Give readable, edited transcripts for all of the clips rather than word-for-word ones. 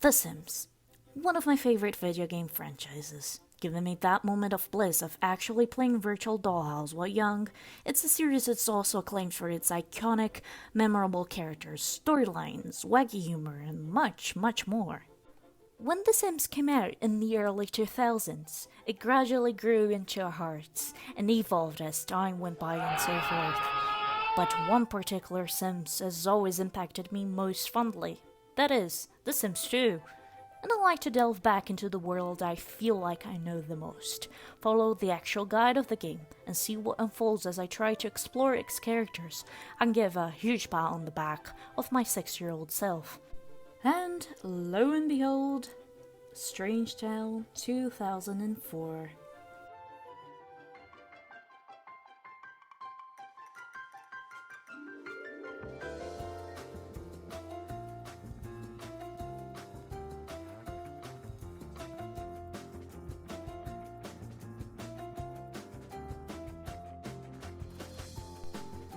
The Sims. One of my favorite video game franchises. Giving me that moment of bliss of actually playing Virtual Dollhouse while young, it's a series that's also acclaimed for its iconic, memorable characters, storylines, wacky humor, and much, much more. When The Sims came out in the early 2000s, it gradually grew into our hearts and evolved as time went by and so forth. But one particular Sims has always impacted me most fondly. That is, The Sims 2. And I like to delve back into the world I feel like I know the most, follow the actual guide of the game, and see what unfolds as I try to explore its characters and give a huge pat on the back of my 6-year-old self. And lo and behold, Strangetown 2004.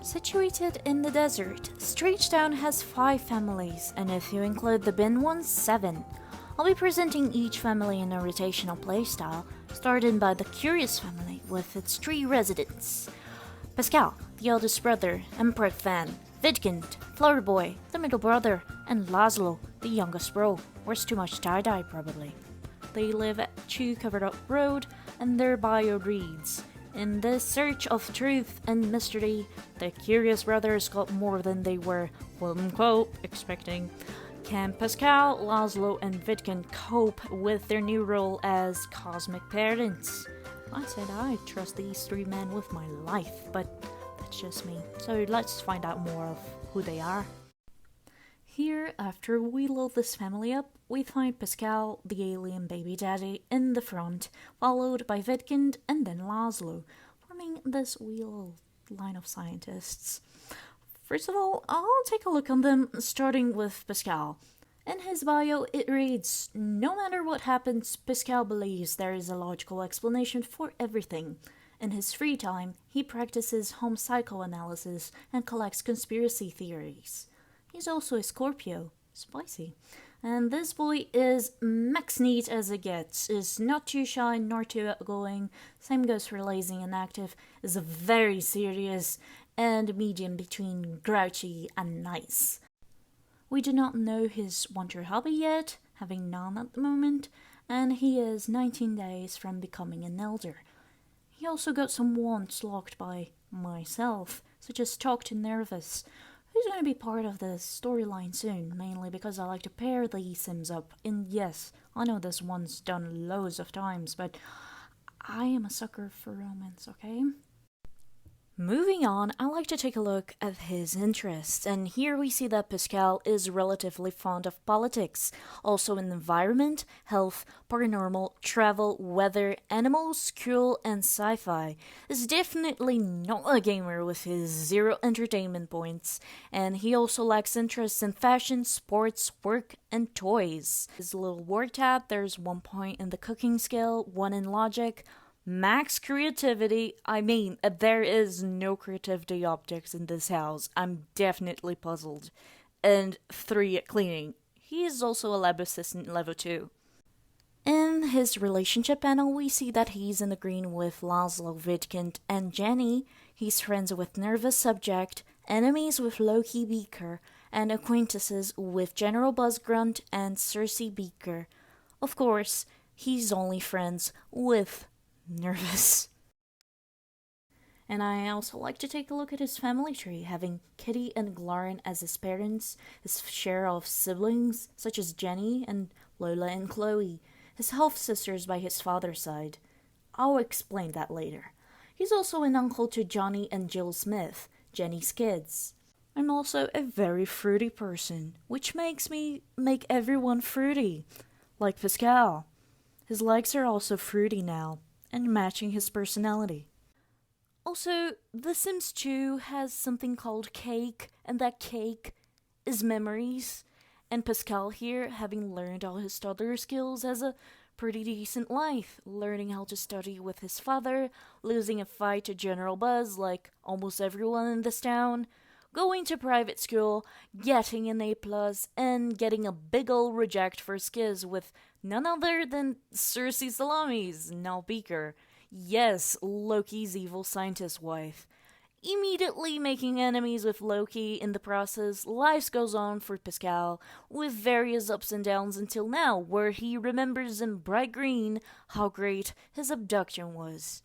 Situated in the desert, Stragetown has 5 families, and if you include the bin ones, 7. I'll be presenting each family in a rotational playstyle, starting by the Curious family with its 3 residents. Pascal, the eldest brother, Emperor fan, Vidcund, Flower Boy, the middle brother, and Lazlo, the youngest bro. Where's too much tie-dye probably. They live at 2 Covered Up Road, and their bio reads, "In the search of truth and mystery, the Curious Brothers got more than they were, quote-unquote, expecting. Can Pascal, Lazlo, and Vidcund cope with their new role as cosmic parents?" I said I'd trust these 3 men with my life, but that's just me. So let's find out more of who they are. Here, after we load this family up, we find Pascal, the alien baby daddy, in the front, followed by Vidcund and then Lazlo, forming this wheel line of scientists. First of all, I'll take a look on them, starting with Pascal. In his bio, it reads, "No matter what happens, Pascal believes there is a logical explanation for everything. In his free time, he practices home psychoanalysis and collects conspiracy theories. He's also a Scorpio. Spicy. And this boy is max neat as it gets, is not too shy nor too outgoing, same goes for lazy and active, is very serious, and medium between grouchy and nice. We do not know his one true hobby yet, having none at the moment, and he is 19 days from becoming an elder. He also got some wants locked by myself, such as talk too nervous, who's going to be part of the storyline soon, mainly because I like to pair the Sims up. And yes, I know this one's done loads of times, but I am a sucker for romance, okay? Moving on, I like to take a look at his interests, and here we see that Pascal is relatively fond of politics, also in environment, health, paranormal, travel, weather, animals, school, and sci-fi. Is definitely not a gamer with his 0 entertainment points, and he also lacks interests in fashion, sports, work, and toys. His little word tab, there's 1 point in the cooking skill, 1 in logic, max creativity. I mean, there is no creativity optics in this house. I'm definitely puzzled. And 3 at cleaning. He is also a lab assistant level 2. In his relationship panel, we see that he's in the green with Lazlo, Vidcund, and Jenny. He's friends with Nervous Subject, enemies with Loki Beaker, and acquaintances with General Buzzgrunt and Cersei Beaker. Of course, he's only friends with Nervous. And I also like to take a look at his family tree, having Kitty and Glaren as his parents, his share of siblings, such as Jenny and Lola and Chloe, his half-sisters by his father's side. I'll explain that later. He's also an uncle to Johnny and Jill Smith, Jenny's kids. I'm also a very fruity person, which makes me make everyone fruity, like Pascal. His legs are also fruity now, and matching his personality. Also, The Sims 2 has something called cake, and that cake is memories. And Pascal here, having learned all his toddler skills, has a pretty decent life, learning how to study with his father, losing a fight to General Buzz like almost everyone in this town, going to private school, getting an A+, and getting a big ol' reject for skis with none other than Cersei Salamis, now Beaker. Yes, Loki's evil scientist wife. Immediately making enemies with Loki in the process, life goes on for Pascal, with various ups and downs until now, where he remembers in bright green how great his abduction was.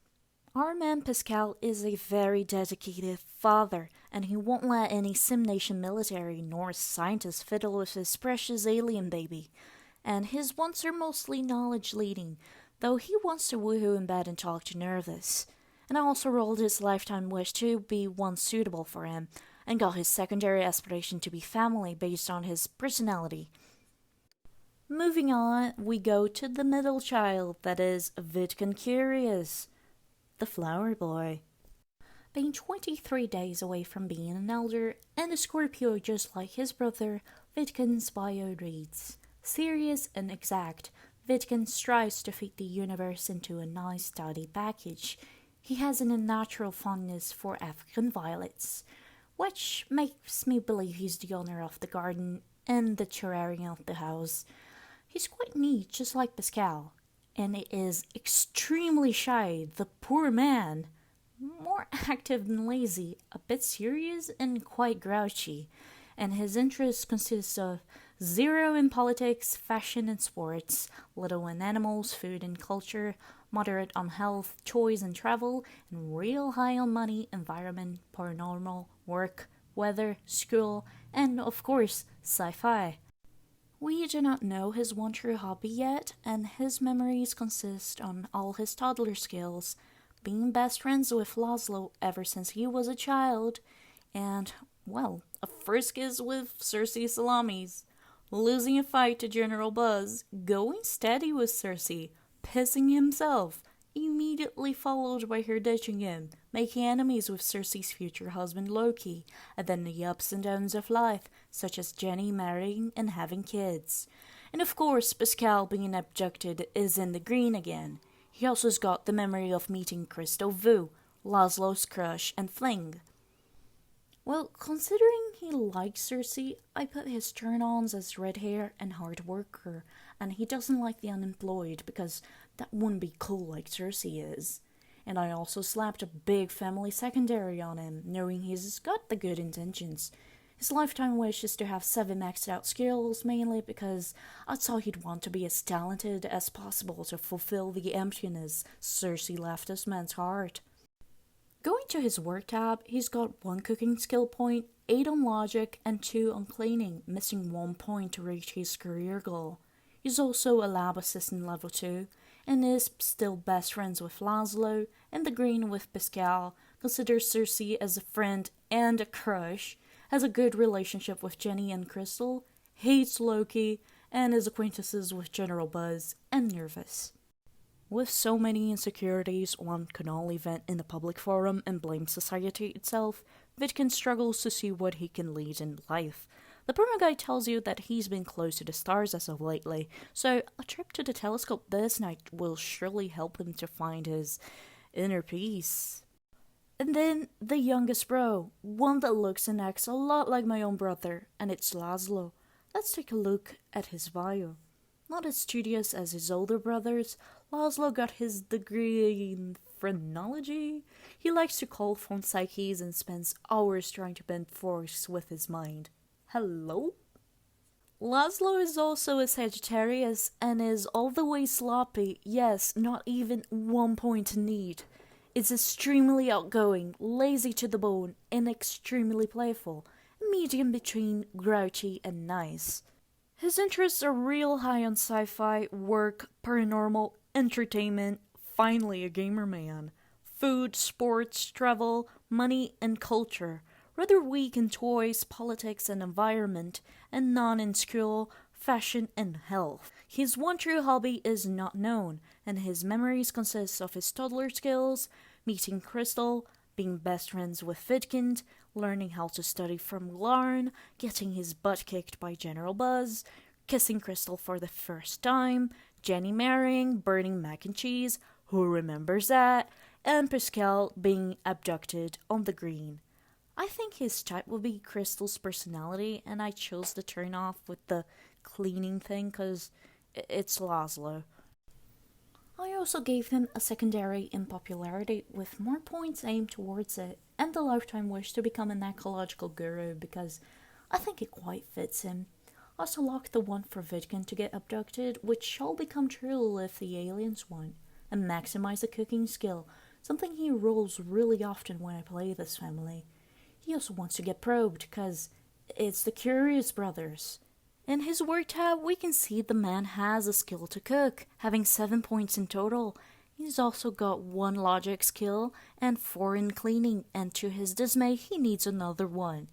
Our man Pascal is a very dedicated father, and he won't let any Simnation military nor scientists fiddle with his precious alien baby. And his wants are mostly knowledge leading, though he wants to woohoo in bed and talk to Nervous. And also rolled his lifetime wish to be one suitable for him, and got his secondary aspiration to be family based on his personality. Moving on, we go to the middle child, that is Vidcund Curious, the flower boy. Being 23 days away from being an elder, and a Scorpio just like his brother, Vidcund's bio reads, serious and exact, Vidcund strives to fit the universe into a nice tidy package. He has an unnatural fondness for African violets, which makes me believe he's the owner of the garden and the terrarium of the house. He's quite neat, just like Pascal, and it is extremely shy, the poor man. More active than lazy, a bit serious and quite grouchy, and his interests consist of zero in politics, fashion and sports, little in animals, food and culture, moderate on health, toys and travel, and real high on money, environment, paranormal, work, weather, school, and of course, sci-fi. We do not know his one true hobby yet, and his memories consist on all his toddler skills, being best friends with Lazlo ever since he was a child, and, well, a first kiss with Cersei Salamis, losing a fight to General Buzz, going steady with Cersei, pissing himself, immediately followed by her ditching him, making enemies with Cersei's future husband Loki, and then the ups and downs of life, such as Jenny marrying and having kids. And of course, Pascal being abducted is in the green again. He also's got the memory of meeting Crystal Vu, Lazlo's crush and fling. Well, considering he likes Cersei, I put his turn-ons as red hair and hard worker, and he doesn't like the unemployed because that wouldn't be cool like Cersei is. And I also slapped a big family secondary on him, knowing he's got the good intentions. His lifetime wish is to have 7 maxed out skills, mainly because I thought he'd want to be as talented as possible to fulfill the emptiness Cersei left this man's heart. Going to his work tab, he's got 1 cooking skill point, 8 on logic, and 2 on cleaning, missing 1 point to reach his career goal. He's also a lab assistant level 2, and is still best friends with Lazlo, and the green with Pascal, considers Cersei as a friend and a crush, has a good relationship with Jenny and Crystal, hates Loki, and is acquaintances with General Buzz and Nervous. With so many insecurities, one can only vent in a public forum and blame society itself. Vidcund struggles to see what he can lead in life. The promo guide tells you that he's been close to the stars as of lately, so a trip to the telescope this night will surely help him to find his inner peace. And then the youngest bro, one that looks and acts a lot like my own brother, and it's Lazlo. Let's take a look at his bio. Not as studious as his older brothers, Lazlo got his degree in phrenology. He likes to call phone psyches and spends hours trying to bend force with his mind. Hello? Lazlo is also a Sagittarius and is all the way sloppy, yes, not even 1 point neat. Is extremely outgoing, lazy to the bone, and extremely playful, medium between grouchy and nice. His interests are real high on sci-fi, work, paranormal, entertainment, finally a gamer man, food, sports, travel, money, and culture, rather weak in toys, politics, and environment, and none in school, fashion, and health. His one true hobby is not known, and his memories consist of his toddler skills, meeting Crystal, being best friends with Vidcund, learning how to study from Larn, getting his butt kicked by General Buzz, kissing Crystal for the first time, Jenny marrying, burning mac and cheese, who remembers that, and Pascal being abducted on the green. I think his type would be Crystal's personality, and I chose to turn off with the cleaning thing because it's Lazlo. I also gave him a secondary in popularity with more points aimed towards it, and the lifetime wish to become an ecological guru because I think it quite fits him. I also locked the one for Vidcund to get abducted, which shall become true if the aliens want, and maximize the cooking skill, something he rolls really often when I play this family. He also wants to get probed, because it's the Curious Brothers. In his word tab, we can see the man has a skill to cook, having 7 points in total. He's also got 1 logic skill and 4 in cleaning, and to his dismay, he needs another one.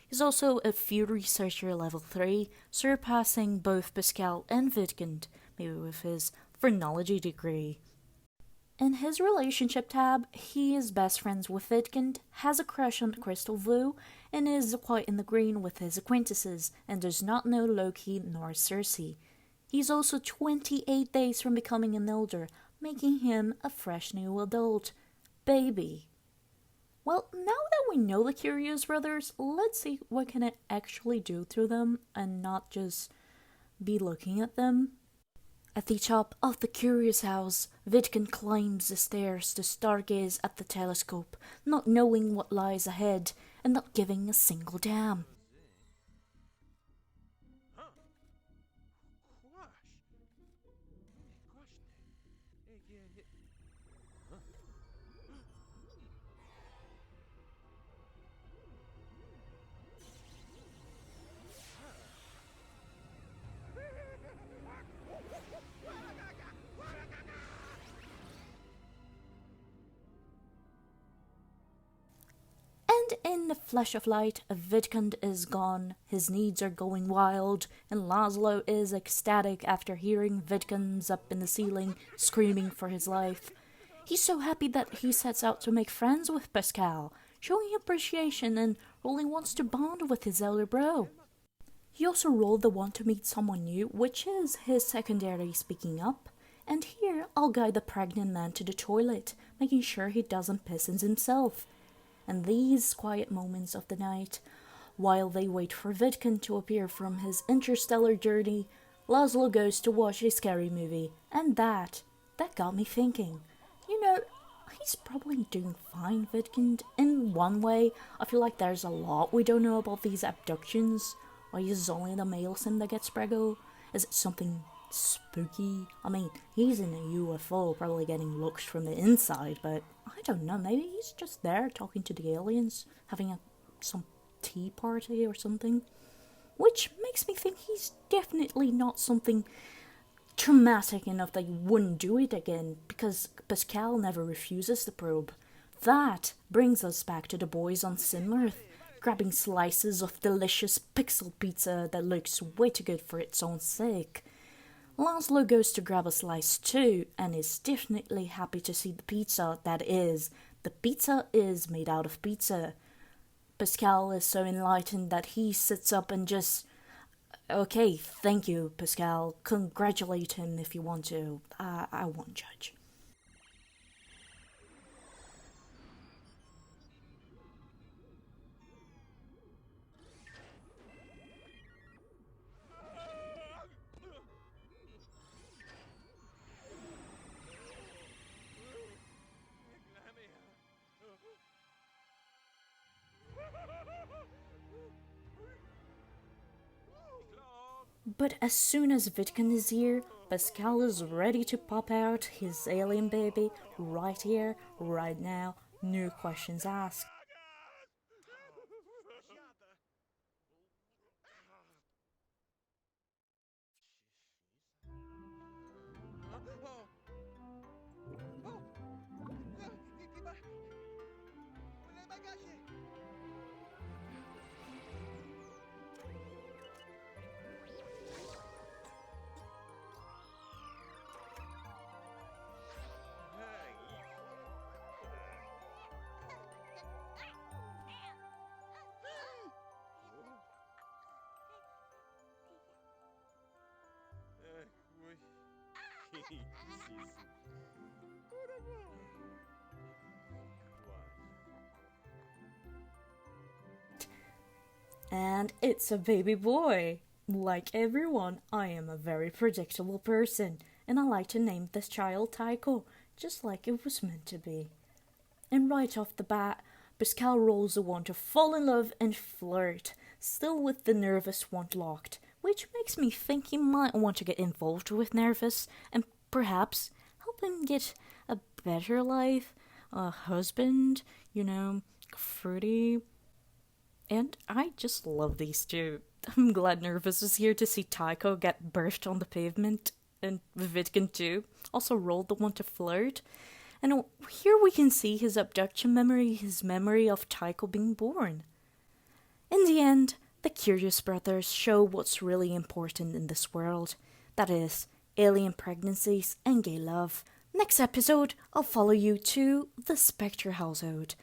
He's also a food researcher level 3, surpassing both Pascal and Vidcund, maybe with his phrenology degree. In his relationship tab, he is best friends with Vidcund, has a crush on Crystal Vu, and is quite in the green with his acquaintances, and does not know Loki nor Cersei. He's also 28 days from becoming an elder, making him a fresh new adult. Baby. Well, now that we know the Curious Brothers, let's see what can it actually do to them, and not just be looking at them. At the top of the curious house, Vidcund climbs the stairs to stargaze at the telescope, not knowing what lies ahead, and not giving a single damn. And in the flash of light, Vidcund is gone, his needs are going wild, and Lazlo is ecstatic after hearing Vidcund's up in the ceiling, screaming for his life. He's so happy that he sets out to make friends with Pascal, showing appreciation and really wants to bond with his elder bro. He also rolled the one to meet someone new, which is his secondary speaking up. And here, I'll guide the pregnant man to the toilet, making sure he doesn't piss in himself. And these quiet moments of the night, while they wait for Vidcund to appear from his interstellar journey, Lazlo goes to watch a scary movie, and that got me thinking. You know, he's probably doing fine, Vidcund. In one way, I feel like there's a lot we don't know about these abductions. Why is it only the male sim that gets preggo? Is it something spooky? I mean, he's in a UFO, probably getting looks from the inside, but I don't know, maybe he's just there talking to the aliens, having some tea party or something. Which makes me think he's definitely not something traumatic enough that you wouldn't do it again, because Pascal never refuses the probe. That brings us back to the boys on Simurth, grabbing slices of delicious pixel pizza that looks way too good for its own sake. Lazlo goes to grab a slice too, and is definitely happy to see the pizza that is. The pizza is made out of pizza. Pascal is so enlightened that he sits up and just... Okay, thank you, Pascal. Congratulate him if you want to. I won't judge. But as soon as Vidcund is here, Pascal is ready to pop out his alien baby right here, right now, no questions asked. And it's a baby boy. Like everyone, I am a very predictable person, and I like to name this child Tycho, just like it was meant to be. And right off the bat, Pascal rolls a want to fall in love and flirt, still with the nervous want locked, which makes me think he might want to get involved with Nervous and perhaps help him get a better life, a husband, fruity. And I just love these two. I'm glad Nervous is here to see Tycho get birthed on the pavement, and Vidcund too. Also rolled the want to flirt. And here we can see his abduction memory, his memory of Tycho being born. In the end, the Curious Brothers show what's really important in this world. That is, alien pregnancies and gay love. Next episode, I'll follow you to the Spectre household.